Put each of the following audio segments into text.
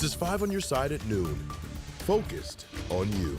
This is 5 on your side at noon. Focused on you.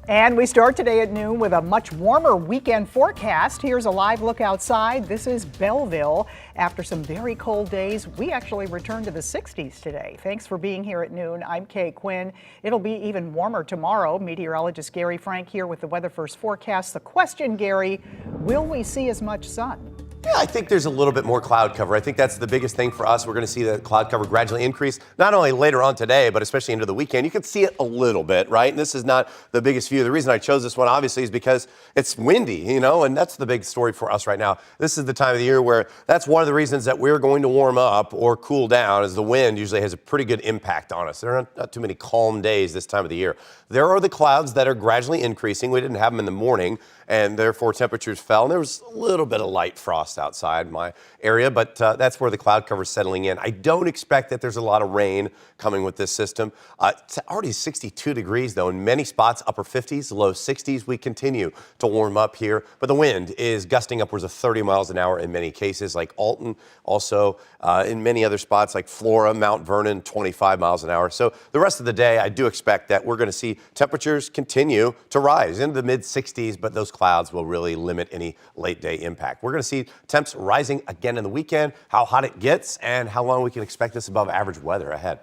And we start today at noon with a much warmer weekend forecast. Here's a live look outside. This is Belleville. After some very cold days, we actually returned to the 60s today. Thanks for being here at noon. I'm Kay Quinn. It'll be even warmer tomorrow. Meteorologist Gary Frank here with the Weather First forecast. The question, Gary, will we see as much sun? Yeah, I think there's a little bit more cloud cover. I think that's the biggest thing for us. We're going to see the cloud cover gradually increase, not only later on today, but especially into the weekend. You can see it a little bit, right? And this is not the biggest view. The reason I chose this one, obviously, is because it's windy, and that's the big story for us right now. This is the time of the year where that's one of the reasons that we're going to warm up or cool down, as the wind usually has a pretty good impact on us. There are not too many calm days this time of the year. There are the clouds that are gradually increasing. We didn't have them in the morning, and therefore temperatures fell. And there was a little bit of light frost outside my area, but that's where the cloud cover is settling in. I don't expect that there's a lot of rain coming with this system. It's already 62 degrees, though, in many spots, upper 50s, low 60s. We continue to warm up here, but the wind is gusting upwards of 30 miles an hour in many cases, like Alton, also in many other spots like Flora, Mount Vernon, 25 miles an hour. So the rest of the day, I do expect that we're going to see temperatures continue to rise into the mid 60s, but those clouds will really limit any late day impact. We're going to see temps rising again in the weekend, how hot it gets, and how long we can expect this above average weather ahead.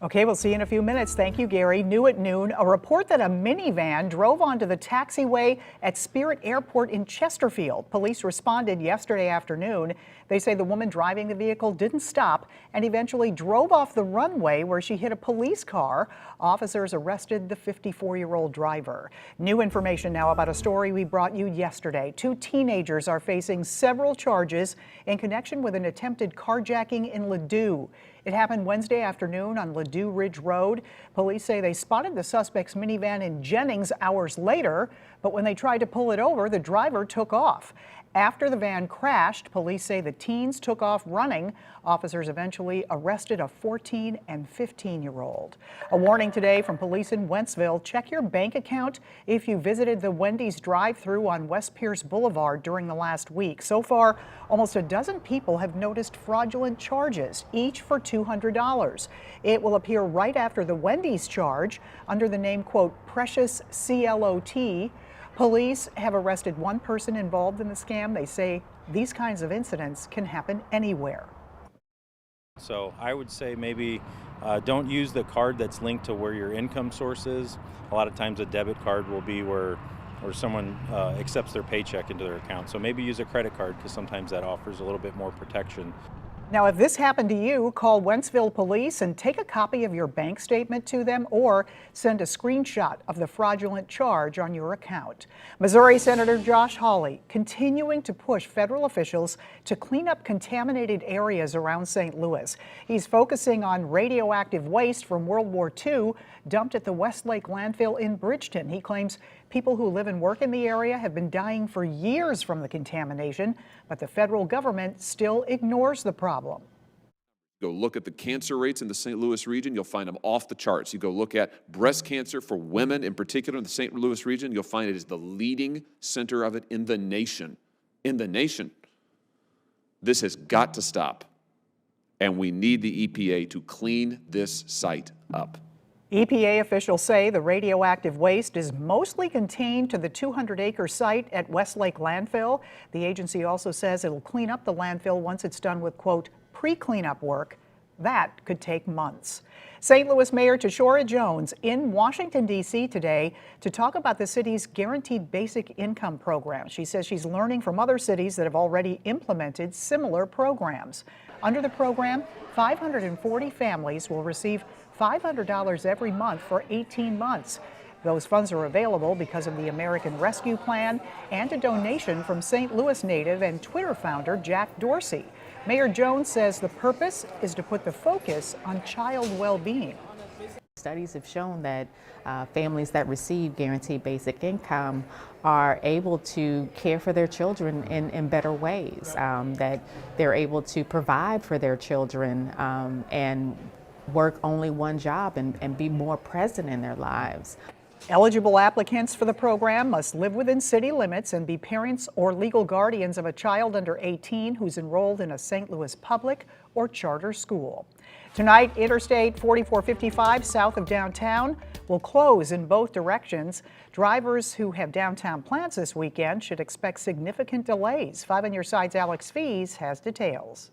Okay, we'll see you in a few minutes. Thank you, Gary. New at noon, a report that a minivan drove onto the taxiway at Spirit Airport in Chesterfield. Police responded yesterday afternoon. They say the woman driving the vehicle didn't stop and eventually drove off the runway where she hit a police car. Officers arrested the 54-year-old driver. New information now about a story we brought you yesterday. Two teenagers are facing several charges in connection with an attempted carjacking in Ladue. It happened Wednesday afternoon on Ladue Ridge Road. Police say they spotted the suspect's minivan in Jennings hours later, but when they tried to pull it over, the driver took off. After the van crashed, police say the teens took off running. Officers eventually arrested a 14 and 15-year-old. A warning today from police in Wentzville. Check your bank account if you visited the Wendy's drive-thru on West Pierce Boulevard during the last week. So far, almost a dozen people have noticed fraudulent charges, each for $200. It will appear right after the Wendy's charge under the name, quote, Precious CLOT. Police have arrested one person involved in the scam. They say these kinds of incidents can happen anywhere. So I would say maybe don't use the card that's linked to where your income source is. A lot of times a debit card will be where someone accepts their paycheck into their account. So maybe use a credit card because sometimes that offers a little bit more protection. Now, if this happened to you, call Wentzville Police and take a copy of your bank statement to them or send a screenshot of the fraudulent charge on your account. Missouri Senator Josh Hawley continuing to push federal officials to clean up contaminated areas around St. Louis. He's focusing on radioactive waste from World War II dumped at the Westlake landfill in Bridgeton. He claims people who live and work in the area have been dying for years from the contamination, but the federal government still ignores the problem. Go look at the cancer rates in the St. Louis region, you'll find them off the charts. You go look at breast cancer for women in particular in the St. Louis region, you'll find it is the leading center of it in the nation. In the nation. This has got to stop, and we need the EPA to clean this site up. EPA officials say the radioactive waste is mostly contained to the 200-acre site at Westlake landfill. The agency also says it'll clean up the landfill once it's done with, quote, pre-cleanup work. That could take months. St. Louis Mayor Tashora Jones in Washington, D.C. today to talk about the city's Guaranteed Basic Income program. She says she's learning from other cities that have already implemented similar programs. Under the program, 540 families will receive $500 every month for 18 months. Those funds are available because of the American Rescue Plan and a donation from St. Louis native and Twitter founder Jack Dorsey. Mayor Jones says the purpose is to put the focus on child well-being. Studies have shown that families that receive guaranteed basic income are able to care for their children in better ways, that they're able to provide for their children and work only one job and be more present in their lives. Eligible applicants for the program must live within city limits and be parents or legal guardians of a child under 18 who's enrolled in a St. Louis public or charter school. Tonight, Interstate 4455 south of downtown will close in both directions. Drivers who have downtown plans this weekend should expect significant delays. 5 on Your Side's Alex Fees has details.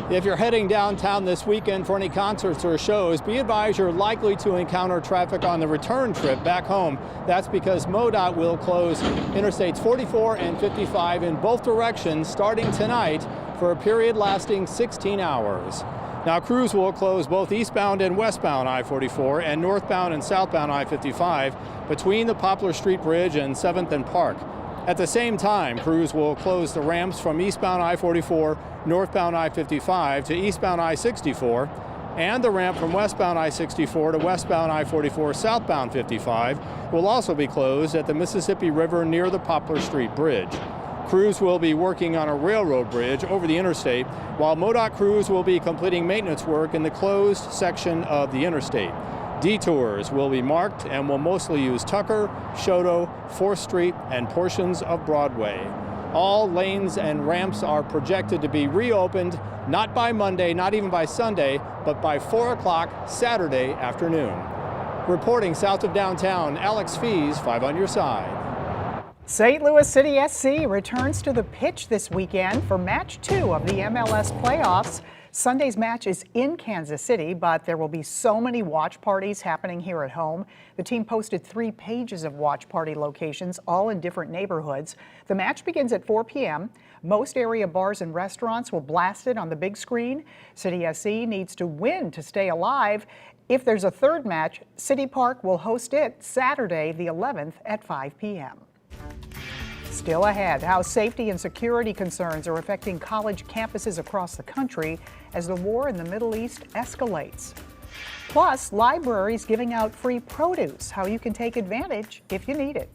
If you're heading downtown this weekend for any concerts or shows, be advised you're likely to encounter traffic on the return trip back home. That's because MoDOT will close Interstates 44 and 55 in both directions starting tonight for a period lasting 16 hours. Now, crews will close both eastbound and westbound I-44 and northbound and southbound I-55 between the Poplar Street Bridge and 7th and Park. At the same time, crews will close the ramps from eastbound I-44, northbound I-55 to eastbound I-64, and the ramp from westbound I-64 to westbound I-44 southbound 55 will also be closed at the Mississippi River near the Poplar Street Bridge. Crews will be working on a railroad bridge over the interstate, while MoDOT crews will be completing maintenance work in the closed section of the interstate. Detours will be marked and will mostly use Tucker, Choteau, 4th Street, and portions of Broadway. All lanes and ramps are projected to be reopened, not by Monday, not even by Sunday, but by 4 o'clock Saturday afternoon. Reporting south of downtown, Alex Fees, 5 on Your Side. St. Louis City SC returns to the pitch this weekend for match 2 of the MLS playoffs. Sunday's match is in Kansas City, but there will be so many watch parties happening here at home. The team posted 3 pages of watch party locations, all in different neighborhoods. The match begins at 4 p.m. Most area bars and restaurants will blast it on the big screen. City SC needs to win to stay alive. If there's a third match, City Park will host it Saturday the 11th at 5 p.m. Still ahead, how safety and security concerns are affecting college campuses across the country as the war in the Middle East escalates. Plus, libraries giving out free produce, how you can take advantage if you need it.